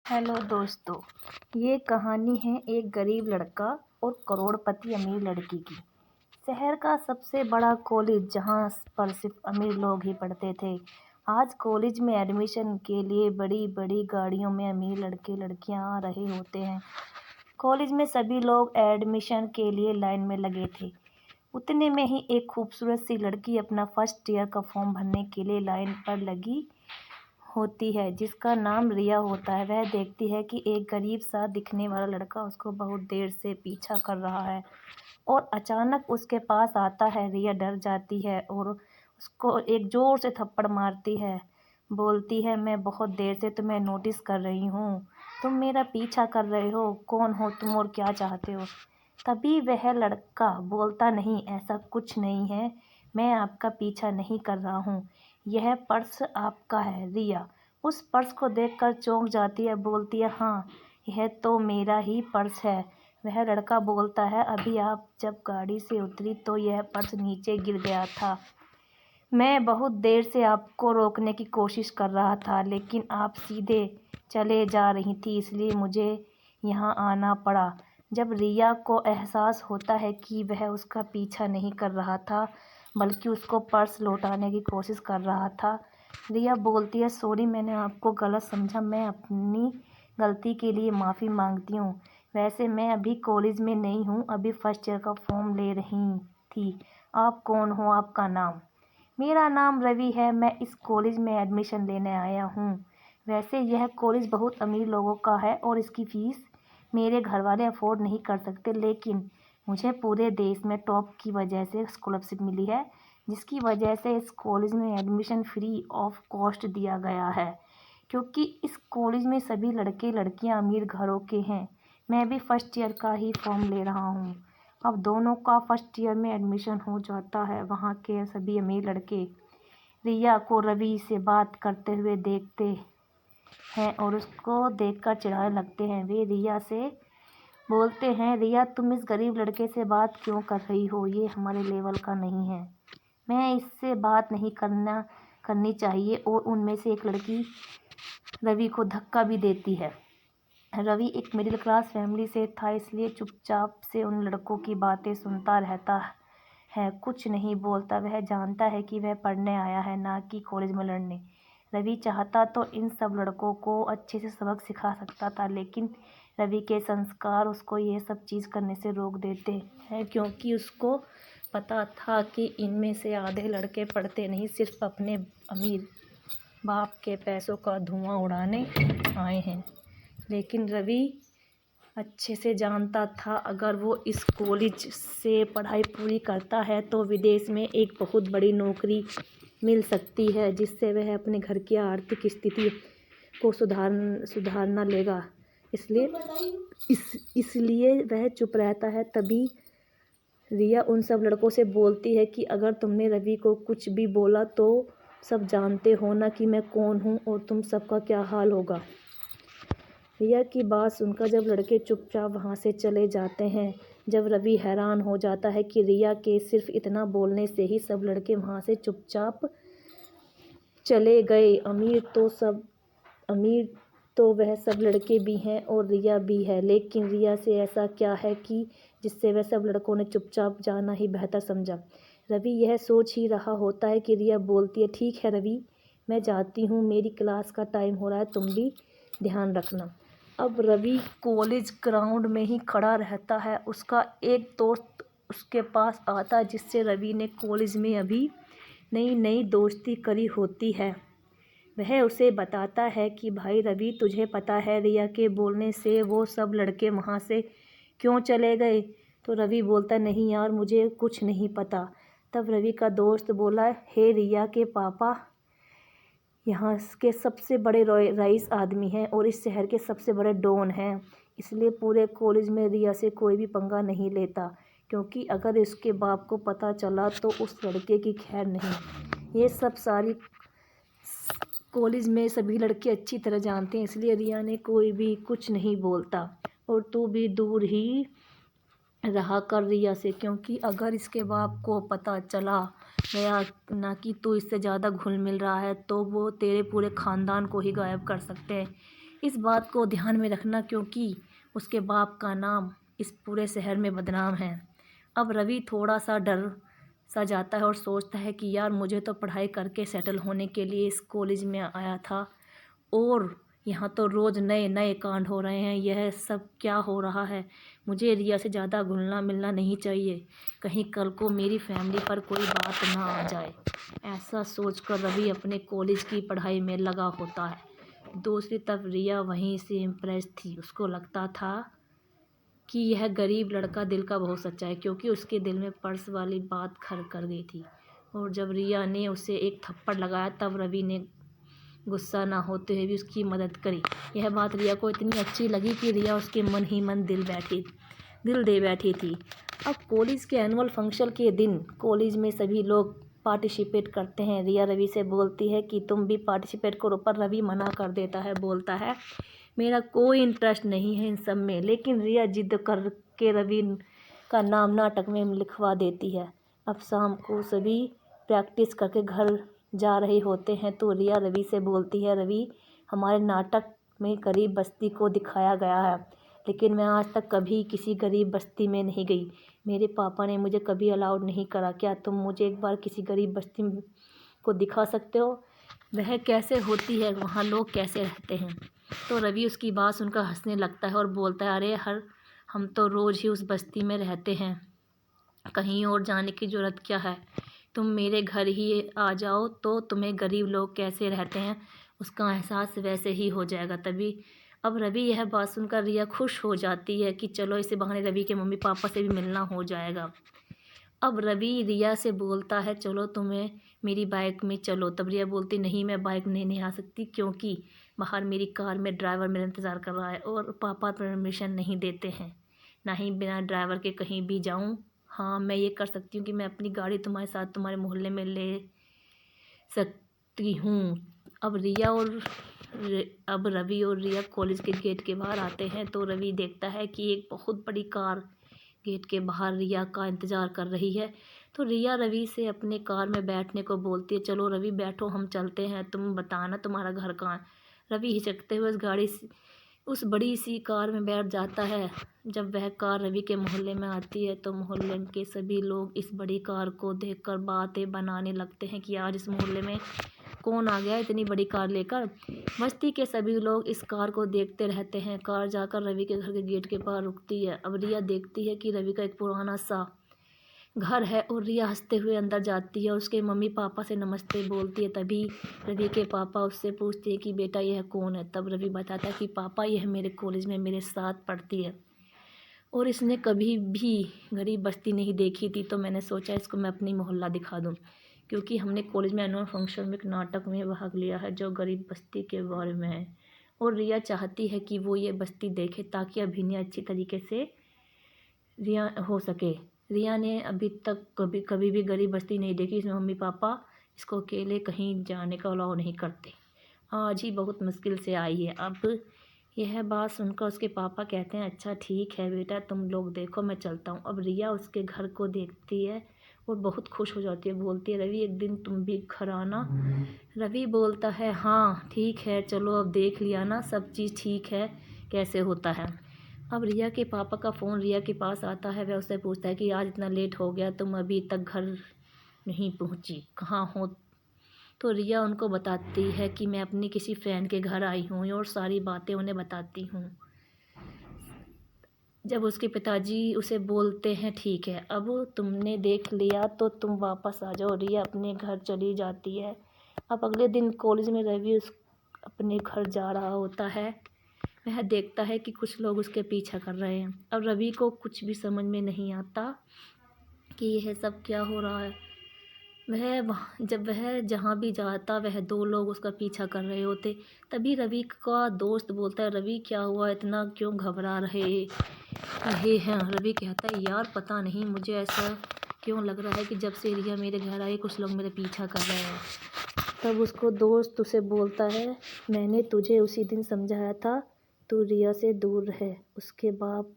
Hello दोस्तों, ये कहानी है एक गरीब लड़का और करोड़पति अमीर लड़की की। शहर का सबसे बड़ा कॉलेज जहाँ पर सिर्फ अमीर लोग ही पढ़ते थे। आज कॉलेज में एडमिशन के लिए बड़ी बड़ी गाड़ियों में अमीर लड़के लड़कियां आ रहे होते हैं। कॉलेज में सभी लोग एडमिशन के लिए लाइन में लगे थे। उतने में ही एक खूबसूरत सी लड़की अपना फर्स्ट ईयर का फॉर्म भरने के लिए लाइन पर लगी होती है, जिसका नाम रिया होता है। वह देखती है कि एक गरीब सा दिखने वाला लड़का उसको बहुत देर से पीछा कर रहा है और अचानक उसके पास आता है। रिया डर जाती है और उसको एक जोर से थप्पड़ मारती है। बोलती है, मैं बहुत देर से तुम्हें नोटिस कर रही हूँ। तुम मेरा पीछा कर रहे हो। कौन हो तुम और क्या चाहते हो? तभी वह लड़का बोलता, नहीं, ऐसा कुछ नहीं है। मैं आपका पीछा नहीं कर रहा हूँ। यह पर्स आपका है। रिया उस पर्स को देखकर चौंक जाती है। बोलती है, हाँ, यह तो मेरा ही पर्स है। वह लड़का बोलता है, अभी आप जब गाड़ी से उतरी तो यह पर्स नीचे गिर गया था। मैं बहुत देर से आपको रोकने की कोशिश कर रहा था, लेकिन आप सीधे चले जा रही थी, इसलिए मुझे यहाँ आना पड़ा। जब रिया को एहसास होता है कि वह उसका पीछा नहीं कर रहा था, बल्कि उसको पर्स लौटाने की कोशिश कर रहा था, रिया बोलती है, सॉरी, मैंने आपको गलत समझा। मैं अपनी गलती के लिए माफ़ी मांगती हूँ। वैसे मैं अभी कॉलेज में नहीं हूँ, अभी फर्स्ट ईयर का फॉर्म ले रही थी। आप कौन हो? आपका नाम? मेरा नाम रवि है। मैं इस कॉलेज में एडमिशन लेने आया हूँ। वैसे यह कॉलेज बहुत अमीर लोगों का है और इसकी फ़ीस मेरे घर वाले अफोर्ड नहीं कर सकते, लेकिन मुझे पूरे देश में टॉप की वजह से स्कॉलरशिप मिली है, जिसकी वजह से इस कॉलेज में एडमिशन फ्री ऑफ कॉस्ट दिया गया है, क्योंकि इस कॉलेज में सभी लड़के लड़कियां अमीर घरों के हैं। मैं भी फर्स्ट ईयर का ही फॉर्म ले रहा हूँ। अब दोनों का फर्स्ट ईयर में एडमिशन हो जाता है। वहाँ के सभी अमीर लड़के रिया को रवि से बात करते हुए देखते हैं और उसको देखकर चिढ़ाने लगते हैं। वे रिया से बोलते हैं, रिया, तुम इस गरीब लड़के से बात क्यों कर रही हो? ये हमारे लेवल का नहीं है। मैं इससे बात नहीं करनी चाहिए। और उनमें से एक लड़की रवि को धक्का भी देती है। रवि एक मिडिल क्लास फैमिली से था, इसलिए चुपचाप से उन लड़कों की बातें सुनता रहता है, कुछ नहीं बोलता। वह जानता है कि वह पढ़ने आया है, ना कि कॉलेज में लड़ने। रवि चाहता तो इन सब लड़कों को अच्छे से सबक सिखा सकता था, लेकिन रवि के संस्कार उसको ये सब चीज़ करने से रोक देते हैं, क्योंकि उसको पता था कि इनमें से आधे लड़के पढ़ते नहीं, सिर्फ अपने अमीर बाप के पैसों का धुआं उड़ाने आए हैं। लेकिन रवि अच्छे से जानता था, अगर वो इस कॉलेज से पढ़ाई पूरी करता है तो विदेश में एक बहुत बड़ी नौकरी मिल सकती है, जिससे वह अपने घर की आर्थिक स्थिति को सुधारना लेगा। इसलिए वह चुप रहता है। तभी रिया उन सब लड़कों से बोलती है कि अगर तुमने रवि को कुछ भी बोला तो सब जानते हो ना कि मैं कौन हूँ और तुम सबका क्या हाल होगा। रिया की बात सुनकर जब लड़के चुपचाप वहाँ से चले जाते हैं, जब रवि हैरान हो जाता है कि रिया के सिर्फ इतना बोलने से ही सब लड़के वहाँ से चुपचाप चले गए। अमीर तो वह सब लड़के भी हैं और रिया भी है, लेकिन रिया से ऐसा क्या है कि जिससे वह सब लड़कों ने चुपचाप जाना ही बेहतर समझा। रवि यह सोच ही रहा होता है कि रिया बोलती है, ठीक है रवि, मैं जाती हूँ, मेरी क्लास का टाइम हो रहा है, तुम भी ध्यान रखना। अब रवि कॉलेज ग्राउंड में ही खड़ा रहता है। उसका एक दोस्त उसके पास आता है, जिससे रवि ने कॉलेज में अभी नई नई दोस्ती करी होती है। वह उसे बताता है कि भाई रवि, तुझे पता है रिया के बोलने से वो सब लड़के वहाँ से क्यों चले गए? तो रवि बोलता, नहीं यार, मुझे कुछ नहीं पता। तब रवि का दोस्त बोला, हे, रिया के पापा यहाँ के सबसे बड़े रईस आदमी हैं और इस शहर के सबसे बड़े डॉन हैं, इसलिए पूरे कॉलेज में रिया से कोई भी पंगा नहीं लेता, क्योंकि अगर इसके बाप को पता चला तो उस लड़के की खैर नहीं। ये सब सारी कॉलेज में सभी लड़के अच्छी तरह जानते हैं, इसलिए रिया ने कोई भी कुछ नहीं बोलता। और तू भी दूर ही रहा कर रिया से, क्योंकि अगर इसके बाप को पता चला गया ना कि तू इससे ज़्यादा घुल मिल रहा है तो वो तेरे पूरे ख़ानदान को ही गायब कर सकते हैं। इस बात को ध्यान में रखना क्योंकि उसके बाप का नाम इस पूरे शहर में बदनाम है। अब रवि थोड़ा सा डर सा जाता है और सोचता है कि यार मुझे तो पढ़ाई करके सेटल होने के लिए इस कॉलेज में आया था और यहाँ तो रोज़ नए नए कांड हो रहे हैं। यह सब क्या हो रहा है? मुझे रिया से ज़्यादा घुलना मिलना नहीं चाहिए, कहीं कल को मेरी फैमिली पर कोई बात ना आ जाए। ऐसा सोचकर रवि अपने कॉलेज की पढ़ाई में लगा होता है। दूसरी तरफ रिया वहीं से इम्प्रेस थी। उसको लगता था कि यह गरीब लड़का दिल का बहुत सच्चा है, क्योंकि उसके दिल में पर्स वाली बात घर कर गई थी। और जब रिया ने उसे एक थप्पड़ लगाया तब रवि ने गुस्सा ना होते हुए भी उसकी मदद करी। यह बात रिया को इतनी अच्छी लगी कि रिया उसके मन ही मन दिल दे बैठी थी। अब कॉलेज के एनुअल फंक्शन के दिन कॉलेज में सभी लोग पार्टिसिपेट करते हैं। रिया रवि से बोलती है कि तुम भी पार्टिसिपेट करो, पर रवि मना कर देता है, बोलता है मेरा कोई इंटरेस्ट नहीं है इन सब में। लेकिन रिया जिद करके रवि का नाम नाटक में लिखवा देती है। अब शाम को सभी प्रैक्टिस करके घर जा रहे होते हैं तो रिया रवि से बोलती है, रवि हमारे नाटक में गरीब बस्ती को दिखाया गया है, लेकिन मैं आज तक कभी किसी गरीब बस्ती में नहीं गई। मेरे पापा ने मुझे कभी अलाउड नहीं करा। क्या तुम मुझे एक बार किसी गरीब बस्ती को दिखा सकते हो? वह कैसे होती है, वहाँ लोग कैसे रहते हैं? तो रवि उसकी बात सुनकर हंसने लगता है और बोलता है, अरे हम तो रोज़ ही उस बस्ती में रहते हैं, कहीं और जाने की ज़रूरत क्या है? तुम मेरे घर ही आ जाओ तो तुम्हें गरीब लोग कैसे रहते हैं उसका एहसास वैसे ही हो जाएगा। तभी अब रवि यह बात सुनकर रिया खुश हो जाती है कि चलो इसी बहाने रवि के मम्मी पापा से भी मिलना हो जाएगा। अब रवि रिया से बोलता है, चलो तुम्हें मेरी बाइक में चलो। तब रिया बोलती, नहीं मैं बाइक में नहीं आ सकती, क्योंकि बाहर मेरी कार में ड्राइवर मेरा इंतज़ार कर रहा है और पापा परमिशन नहीं देते हैं, ना ही बिना ड्राइवर के कहीं भी जाऊं। हाँ मैं ये कर सकती हूँ कि मैं अपनी गाड़ी तुम्हारे साथ तुम्हारे मोहल्ले में ले सकती हूँ। अब रवि और रिया कॉलेज के गेट के बाहर आते हैं तो रवि देखता है कि एक बहुत बड़ी कार गेट के बाहर रिया का इंतज़ार कर रही है। तो रिया रवि से अपने कार में बैठने को बोलती है, चलो रवि बैठो हम चलते हैं, तुम बताना तुम्हारा घर कहाँ है। रवि हिचकते हुए उस बड़ी सी कार में बैठ जाता है। जब वह कार रवि के मोहल्ले में आती है तो मोहल्ले के सभी लोग इस बड़ी कार को देखकर बातें बनाने लगते हैं कि आज इस मोहल्ले में कौन आ गया इतनी बड़ी कार लेकर। बस्ती के सभी लोग इस कार को देखते रहते हैं। कार जाकर रवि के घर के गेट के पास रुकती है। अब रिया देखती है कि रवि का एक पुराना सा घर है और रिया हंसते हुए अंदर जाती है और उसके मम्मी पापा से नमस्ते बोलती है। तभी रवि के पापा उससे पूछते हैं कि बेटा यह कौन है? तब रवि बताता है कि पापा यह मेरे कॉलेज में मेरे साथ पढ़ती है और इसने कभी भी गरीब बस्ती नहीं देखी थी, तो मैंने सोचा इसको मैं अपनी मोहल्ला दिखा दूँ, क्योंकि हमने कॉलेज में एनुअल फंक्शन में एक नाटक में भाग लिया है जो गरीब बस्ती के बारे में है और रिया चाहती है कि वो ये बस्ती देखे ताकि अभिनय अच्छी तरीके से रिया हो सके। रिया ने अभी तक कभी भी गरीब बस्ती नहीं देखी। इसमें मम्मी पापा इसको अकेले कहीं जाने का अलाउ नहीं करते। आज ही बहुत मुश्किल से आई है। अब यह बात सुनकर उसके पापा कहते हैं, अच्छा ठीक है बेटा तुम लोग देखो मैं चलता हूँ। अब रिया उसके घर को देखती है और बहुत खुश हो जाती है, बोलती है रवि एक दिन तुम भी घर आना। रवि बोलता है, हाँ ठीक है चलो, अब देख लिया ना सब चीज़ ठीक है कैसे होता है। अब रिया के पापा का फ़ोन रिया के पास आता है। वह उससे पूछता है कि आज इतना लेट हो गया, तुम अभी तक घर नहीं पहुंची, कहाँ हो? तो रिया उनको बताती है कि मैं अपनी किसी फ्रेंड के घर आई हूँ और सारी बातें उन्हें बताती हूँ। जब उसके पिताजी उसे बोलते हैं, ठीक है अब तुमने देख लिया तो तुम वापस आ जाओ। रिया अपने घर चली जाती है। अब अगले दिन कॉलेज में रवि अपने घर जा रहा होता है। वह देखता है कि कुछ लोग उसके पीछा कर रहे हैं। अब रवि को कुछ भी समझ में नहीं आता कि यह सब क्या हो रहा है। जब वह जहाँ भी जाता वह दो लोग उसका पीछा कर रहे होते। तभी रवि का दोस्त बोलता है, रवि क्या हुआ, इतना क्यों घबरा रहे हैं? रवि कहता है, यार पता नहीं मुझे ऐसा क्यों लग रहा है कि जब से रिया मेरे घर आई कुछ लोग मेरे पीछा कर रहे हैं। तब उसको दोस्त उसे बोलता है, मैंने तुझे उसी दिन समझाया था तू रिया से दूर रहे। उसके बाप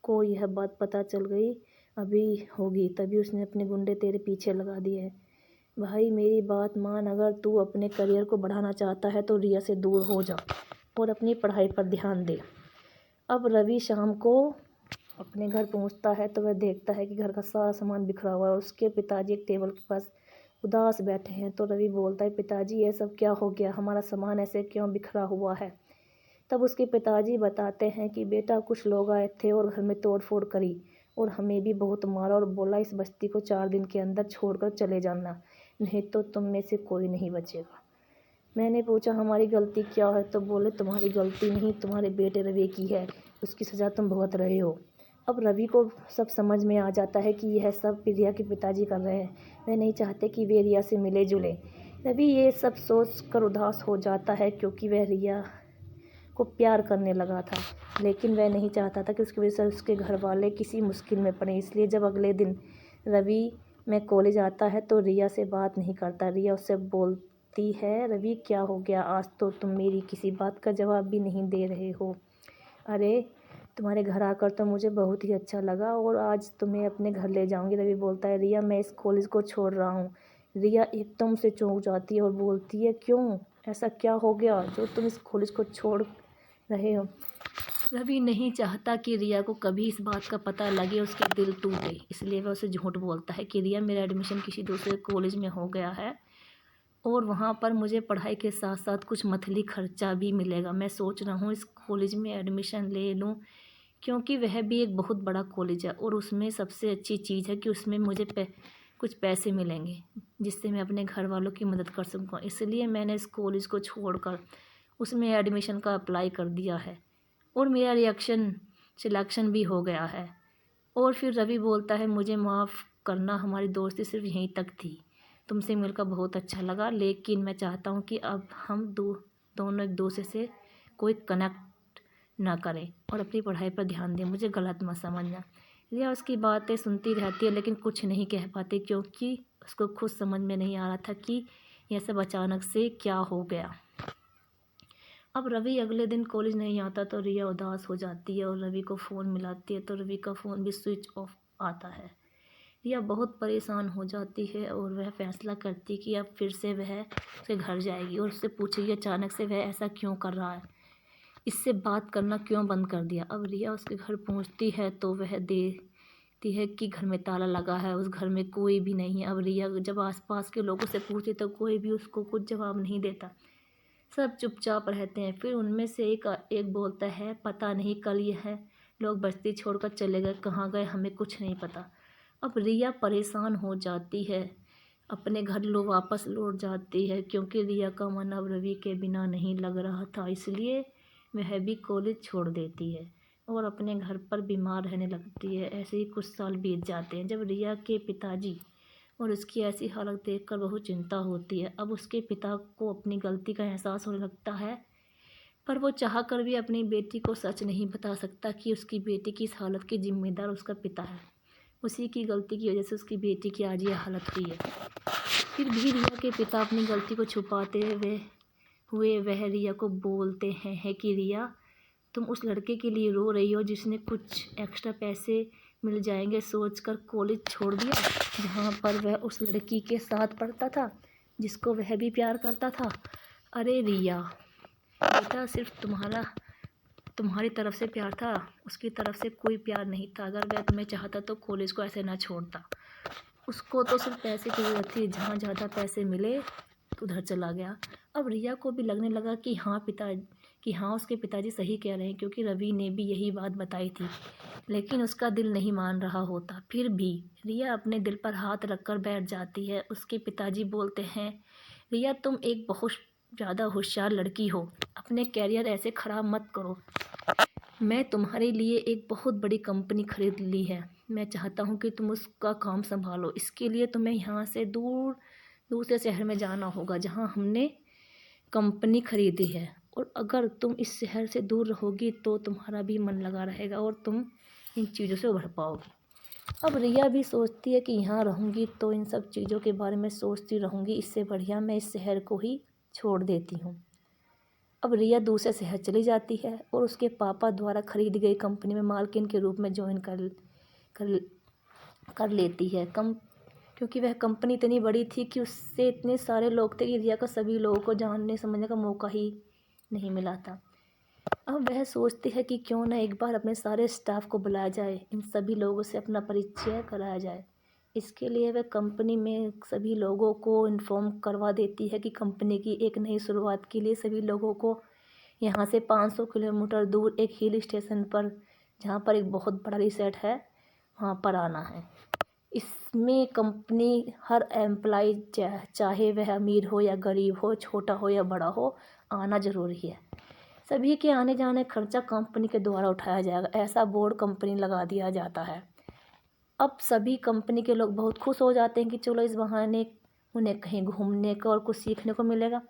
को यह बात पता चल गई अभी होगी, तभी उसने अपने गुंडे तेरे पीछे लगा दिए। भाई मेरी बात मान, अगर तू अपने करियर को बढ़ाना चाहता है तो रिया से दूर हो जा। और अपनी पढ़ाई पर ध्यान दे। अब रवि शाम को अपने घर पहुंचता है तो वह देखता है कि घर का सारा सामान बिखरा हुआ है और उसके पिताजी एक टेबल के पास उदास बैठे हैं। तो रवि बोलता है, पिताजी ये सब क्या हो गया, हमारा सामान ऐसे क्यों बिखरा हुआ है। तब उसके पिताजी बताते हैं कि बेटा, कुछ लोग आए थे और घर में तोड़ फोड़ करी और हमें भी बहुत मारा और बोला इस बस्ती को 4 दिन के अंदर छोड़कर चले जाना, नहीं तो तुम में से कोई नहीं बचेगा। मैंने पूछा हमारी गलती क्या है, तो बोले तुम्हारी गलती नहीं, तुम्हारे बेटे रवि की है, उसकी सज़ा तुम भुगत रहे हो। अब रवि को सब समझ में आ जाता है कि यह सब रिया के पिताजी कर रहे हैं, वे नहीं चाहते कि वे रिया से मिले जुले। रवि ये सब सोच कर उदास हो जाता है क्योंकि वह रिया को प्यार करने लगा था, लेकिन वह नहीं चाहता था कि उसकी वजह से उसके घर वाले किसी मुश्किल में पड़े। इसलिए जब अगले दिन रवि में कॉलेज आता है तो रिया से बात नहीं करता। रिया उससे बोलती है, रवि क्या हो गया, आज तो तुम मेरी किसी बात का जवाब भी नहीं दे रहे हो। अरे तुम्हारे घर आकर तो मुझे बहुत ही अच्छा लगा और आज तुम्हें अपने घर ले जाऊंगी। रवि बोलता है, रिया मैं इस कॉलेज को छोड़ रहा हूँ। रिया एकदम से चौंक जाती है और बोलती है, क्यों, ऐसा क्या हो गया जो तुम इस कॉलेज को छोड़ रहे हो। रवि नहीं चाहता कि रिया को कभी इस बात का पता लगे, उसके दिल टूटे, इसलिए वह उसे झूठ बोलता है कि रिया मेरा एडमिशन किसी दूसरे कॉलेज में हो गया है और वहाँ पर मुझे पढ़ाई के साथ साथ कुछ मंथली खर्चा भी मिलेगा। मैं सोच रहा हूँ इस कॉलेज में एडमिशन ले लूँ क्योंकि वह भी एक बहुत बड़ा कॉलेज है और उसमें सबसे अच्छी चीज़ है कि उसमें मुझे कुछ पैसे मिलेंगे जिससे मैं अपने घर वालों की मदद कर सकूँ। इसलिए मैंने इस कॉलेज को छोड़कर उसमें एडमिशन का अप्लाई कर दिया है और मेरा सिलेक्शन भी हो गया है। और फिर रवि बोलता है, मुझे माफ़ करना, हमारी दोस्ती सिर्फ यहीं तक थी, तुमसे मिलकर बहुत अच्छा लगा, लेकिन मैं चाहता हूँ कि अब हम दोनों एक दूसरे से कोई कनेक्ट ना करें और अपनी पढ़ाई पर ध्यान दें, मुझे गलत मत समझना। रिया उसकी बातें सुनती रहती है लेकिन कुछ नहीं कह पाती क्योंकि उसको खुद समझ में नहीं आ रहा था कि यह सब अचानक से क्या हो गया। अब रवि अगले दिन कॉलेज नहीं आता तो रिया उदास हो जाती है और रवि को फ़ोन मिलाती है तो रवि का फ़ोन भी स्विच ऑफ आता है। रिया बहुत परेशान हो जाती है और वह फैसला करती है कि अब फिर से वह उसके घर जाएगी और उससे पूछेगी अचानक से वह ऐसा क्यों कर रहा है, इससे बात करना क्यों बंद कर दिया। अब रिया उसके घर पहुंचती है तो वह देखती है कि घर में ताला लगा है, उस घर में कोई भी नहीं है। अब रिया जब आसपास के लोगों से पूछती तो कोई भी उसको कुछ जवाब नहीं देता, सब चुपचाप रहते हैं। फिर उनमें से एक बोलता है, पता नहीं कल यह लोग बस्ती छोड़कर चले गए, कहाँ गए हमें कुछ नहीं पता। अब रिया परेशान हो जाती है, अपने घर वापस लौट जाती है क्योंकि रिया का मन अब रवि के बिना नहीं लग रहा था, इसलिए वह भी कॉलेज छोड़ देती है और अपने घर पर बीमार रहने लगती है। ऐसे ही कुछ साल बीत जाते हैं। जब रिया के पिताजी और उसकी ऐसी हालत देखकर बहुत चिंता होती है। अब उसके पिता को अपनी गलती का एहसास होने लगता है, पर वो चाह कर भी अपनी बेटी को सच नहीं बता सकता कि उसकी बेटी की इस हालत की जिम्मेदार उसका पिता है। उसी की गलती की वजह से उसकी बेटी की आज ये हालत हुई है। फिर भी रिया के पिता अपनी गलती को छुपाते हुए वह रिया को बोलते हैं कि रिया, तुम उस लड़के के लिए रो रही हो जिसने कुछ एक्स्ट्रा पैसे मिल जाएंगे सोचकर कॉलेज छोड़ दिया, जहाँ पर वह उस लड़की के साथ पढ़ता था जिसको वह भी प्यार करता था। अरे रिया बेटा, सिर्फ तुम्हारी तरफ से प्यार था, उसकी तरफ से कोई प्यार नहीं था। अगर वह तुम्हें चाहता तो कॉलेज को ऐसे ना छोड़ता, उसको तो सिर्फ पैसे की ज़रूरत थी, जहाँ ज़्यादा पैसे मिले तो उधर चला गया। अब रिया को भी लगने लगा कि हाँ उसके पिताजी सही कह रहे हैं क्योंकि रवि ने भी यही बात बताई थी, लेकिन उसका दिल नहीं मान रहा होता। फिर भी रिया अपने दिल पर हाथ रखकर बैठ जाती है। उसके पिताजी बोलते हैं, रिया तुम एक बहुत ज़्यादा होशियार लड़की हो, अपने कैरियर ऐसे ख़राब मत करो। मैं तुम्हारे लिए एक बहुत बड़ी कंपनी खरीद ली है, मैं चाहता हूँ कि तुम उसका काम संभालो। इसके लिए तुम्हें यहाँ से दूसरे शहर में जाना होगा जहाँ हमने कंपनी खरीदी है, और अगर तुम इस शहर से दूर रहोगी तो तुम्हारा भी मन लगा रहेगा और तुम इन चीज़ों से उभर पाओगी। अब रिया भी सोचती है कि यहाँ रहूँगी तो इन सब चीज़ों के बारे में सोचती रहूँगी, इससे बढ़िया मैं इस शहर को ही छोड़ देती हूँ। अब रिया दूसरे शहर चली जाती है और उसके पापा द्वारा खरीदी गई कंपनी में मालकिन के रूप में ज्वाइन कर लेती है। क्योंकि वह कंपनी इतनी बड़ी थी कि उससे इतने सारे लोग थे कि रिया को सभी लोगों को जानने समझने का मौका ही नहीं मिला था। अब वह सोचती है कि क्यों न एक बार अपने सारे स्टाफ को बुलाया जाए, इन सभी लोगों से अपना परिचय कराया जाए। इसके लिए वह कंपनी में सभी लोगों को इन्फॉर्म करवा देती है कि कंपनी की एक नई शुरुआत के लिए सभी लोगों को यहाँ से 500 किलोमीटर दूर एक हिल स्टेशन पर, जहाँ पर एक बहुत बड़ा रिसोर्ट है, वहाँ पर आना है। इसमें कंपनी हर एम्प्लॉय चाहे वह अमीर हो या गरीब हो, छोटा हो या बड़ा हो, आना ज़रूरी है। सभी के आने जाने खर्चा कंपनी के द्वारा उठाया जाएगा, ऐसा बोर्ड कंपनी लगा दिया जाता है। अब सभी कंपनी के लोग बहुत खुश हो जाते हैं कि चलो इस बहाने उन्हें कहीं घूमने का और कुछ सीखने को मिलेगा।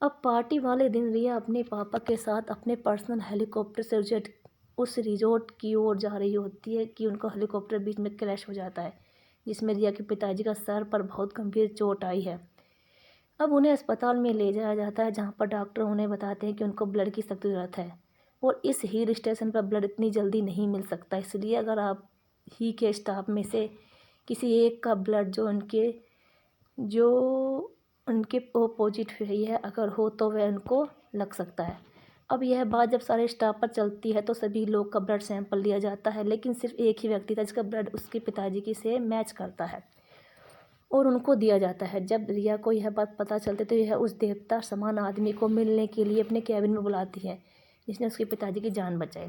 अब पार्टी वाले दिन रिया अपने पापा के साथ अपने पर्सनल हेलीकॉप्टर से उस रिजॉर्ट की ओर जा रही होती है कि उनका हेलीकॉप्टर बीच में क्रैश हो जाता है, जिसमें रिया के पिताजी का सर पर बहुत गंभीर चोट आई है। अब उन्हें अस्पताल में ले जाया जाता है, जहाँ पर डॉक्टर उन्हें बताते हैं कि उनको ब्लड की सख्त ज़रूरत है और इस हिल स्टेशन पर ब्लड इतनी जल्दी नहीं मिल सकता। इसलिए अगर आप ही के स्टाफ में से किसी एक का ब्लड जो उनके अपोजिट हुई है अगर हो तो वह उनको लग सकता है। अब यह बात जब सारे स्टाफ पर चलती है तो सभी लोग का ब्लड सैंपल लिया जाता है, लेकिन सिर्फ एक ही व्यक्ति था जिसका ब्लड उसके पिताजी की से मैच करता है और उनको दिया जाता है। जब रिया को यह बात पता चलती तो यह उस देवता समान आदमी को मिलने के लिए अपने कैबिन में बुलाती है, जिसने उसके पिताजी की जान बचाई।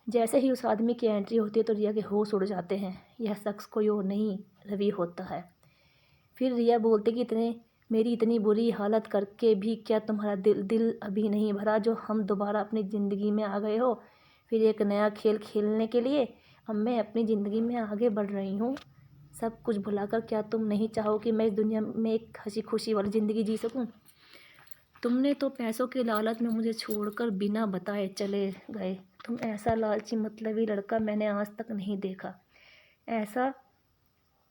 जैसे ही उस आदमी की एंट्री होती है तो रिया के होश उड़ जाते हैं। यह शख्स कोई और नहीं, रवि होता है। फिर रिया बोलती कि मेरी इतनी बुरी हालत करके भी क्या तुम्हारा दिल अभी नहीं भरा, जो हम दोबारा अपनी ज़िंदगी में आ गए हो फिर एक नया खेल खेलने के लिए। अब मैं अपनी ज़िंदगी में आगे बढ़ रही हूँ, सब कुछ भुलाकर। क्या तुम नहीं चाहो कि मैं इस दुनिया में एक हंसी खुशी वाली ज़िंदगी जी सकूं? तुमने तो पैसों के लालच में मुझे छोड़कर बिना बताए चले गए। तुम ऐसा लालची मतलबी लड़का मैंने आज तक नहीं देखा। ऐसा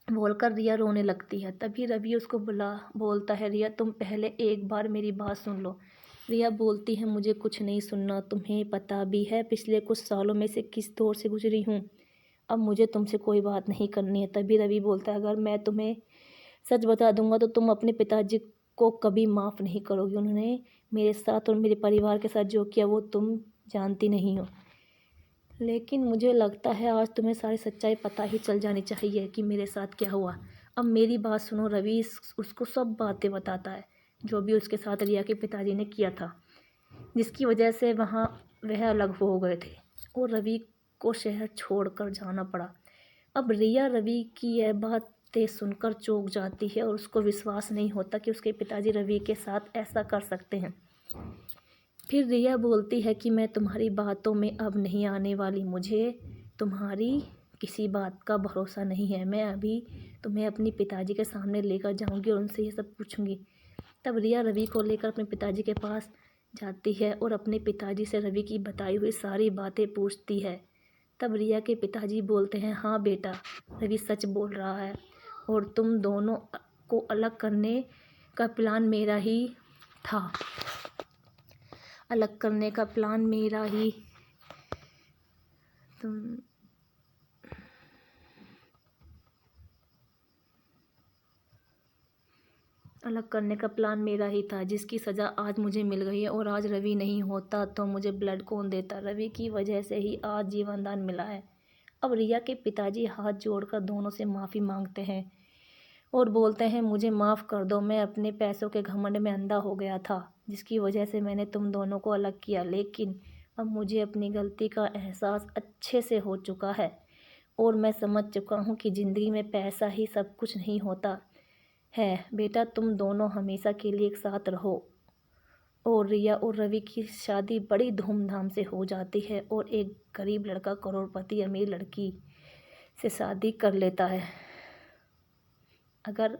बोलकर रिया रोने लगती है। तभी रवि उसको बोलता है, रिया तुम पहले एक बार मेरी बात सुन लो। रिया बोलती है, मुझे कुछ नहीं सुनना। तुम्हें पता भी है पिछले कुछ सालों में से किस दौर से गुजरी हूँ। अब मुझे तुमसे कोई बात नहीं करनी है। तभी रवि बोलता है, अगर मैं तुम्हें सच बता दूंगा तो तुम अपने पिताजी को कभी माफ़ नहीं करोगी। उन्होंने मेरे साथ और मेरे परिवार के साथ जो किया वो तुम जानती नहीं हो। लेकिन मुझे लगता है आज तुम्हें सारी सच्चाई पता ही चल जानी चाहिए कि मेरे साथ क्या हुआ। अब मेरी बात सुनो। रवि उसको सब बातें बताता है जो भी उसके साथ रिया के पिताजी ने किया था, जिसकी वजह से वह अलग हो गए थे और रवि को शहर छोड़कर जाना पड़ा। अब रिया रवि की यह बातें सुनकर चौंक जाती है और उसको विश्वास नहीं होता कि उसके पिताजी रवि के साथ ऐसा कर सकते हैं। फिर रिया बोलती है कि मैं तुम्हारी बातों में अब नहीं आने वाली। मुझे तुम्हारी किसी बात का भरोसा नहीं है। मैं अभी तुम्हें अपने पिताजी के सामने लेकर जाऊंगी और उनसे ये सब पूछूंगी। तब रिया रवि को लेकर अपने पिताजी के पास जाती है और अपने पिताजी से रवि की बताई हुई सारी बातें पूछती है। तब रिया के पिताजी बोलते हैं, हाँ बेटा, रवि सच बोल रहा है और तुम दोनों को अलग करने का प्लान मेरा ही था। अलग करने का प्लान मेरा ही तुम अलग करने का प्लान मेरा ही था, जिसकी सज़ा आज मुझे मिल गई है। और आज रवि नहीं होता तो मुझे ब्लड कौन देता? रवि की वजह से ही आज जीवनदान मिला है। अब रिया के पिताजी हाथ जोड़कर दोनों से माफ़ी मांगते हैं और बोलते हैं, मुझे माफ़ कर दो। मैं अपने पैसों के घमंड में अंधा हो गया था, जिसकी वजह से मैंने तुम दोनों को अलग किया। लेकिन अब मुझे अपनी गलती का एहसास अच्छे से हो चुका है और मैं समझ चुका हूँ कि ज़िंदगी में पैसा ही सब कुछ नहीं होता है। बेटा, तुम दोनों हमेशा के लिए एक साथ रहो। और रिया और रवि की शादी बड़ी धूमधाम से हो जाती है और एक गरीब लड़का करोड़पति अमीर लड़की से शादी कर लेता है। अगर